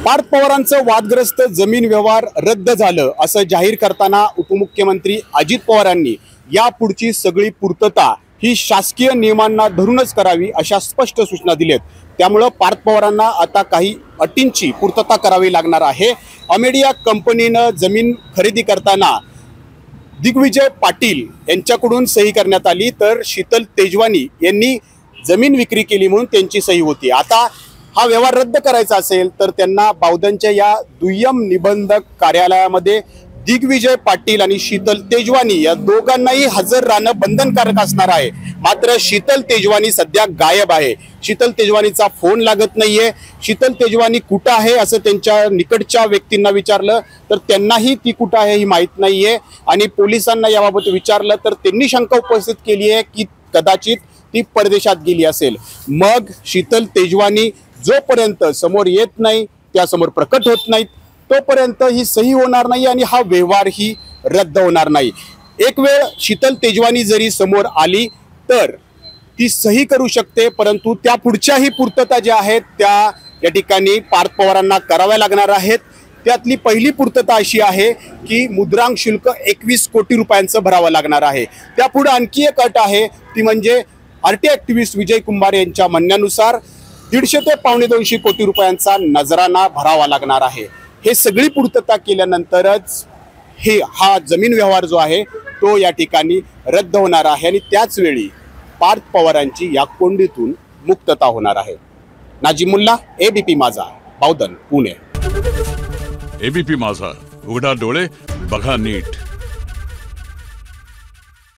पार्थ पवारांचं वादग्रस्त जमीन व्यवहार रद्द झालं असं जाहीर करताना उपमुख्यमंत्री अजित पवारांनी यापुढची सगळी पूर्तता ही शासकीय नियमांना धरूनच करावी अशा स्पष्ट सूचना दिल्यात। त्यामुळे पार्थ पवारांना आता काही अटींची पूर्तता करावी लागणार आहे। अमेडिया कंपनीनं जमीन खरेदी करताना दिग्विजय पाटील यांच्याकडून सही करण्यात आली, तर शीतल तेजवानी यांनी जमीन विक्री केली म्हणून त्यांची सही होती। आता हा व्यवहार रद्द करायचा असेल तर त्यांना बावधनच्या या दुय्यम निबंधक कार्यालयामध्ये दिग्विजय पाटील आणि शीतल तेजवानी या दोघांनाही हजर राहणं बंधनकारक असणार आहे। मात्र शीतल तेजवानी सध्या गायब आहे। शीतल तेजवानीचा फोन लागत नाहीये। शीतल तेजवानी कुठं आहे असं त्यांच्या निकटच्या व्यक्तींना विचारलं तर त्यांनाही ती कुठं आहे ही माहीत नाहीये आणि पोलिसांना याबाबत विचारलं तर त्यांनी शंका उपस्थित केली आहे की कदाचित ती परदेशात गेली असेल। मग शीतल तेजवानी जोपर्यंत समोर येत नाही, त्यासमोर प्रकट होत नाहीत, तोपर्यंत ही सही होणार नाही आणि हा व्यवहार ही रद्द होणार नाही। एक वेळ शीतल तेजवानी जरी समोर आली तर ती सही करू शकते, परंतु त्या पुढच्याही पूर्तता ज्या आहेत त्या या ठिकाणी पार्थ पवारांना कराव्या लागणार आहेत। त्यातली पहिली पूर्तता अशी आहे की मुद्रांक शुल्क 21 कोटी रुपयांचं भरावं लागणार आहे। त्यापुढे आणखी एक अट आहे, ती म्हणजे आरटी ॲक्टिव्हिस्ट विजय कुंभार यांच्या म्हणण्यानुसार 150 ते 125 कोटी रुपयांचा नजराना भरावा लागणार आहे। हे सगळी पूर्तता केल्यानंतरच हा जमीन व्यवहार जो आहे तो या ठिकाणी रद्द होणार आहे आणि त्याच वेळी पार्थ पवारांची या कोंडीतून मुक्तता होणार आहे। नाजिम मुल्ला, एबीपी माझा, बावधन, पुणे। एबीपी माझा, उघडा डोळे बघा नीट।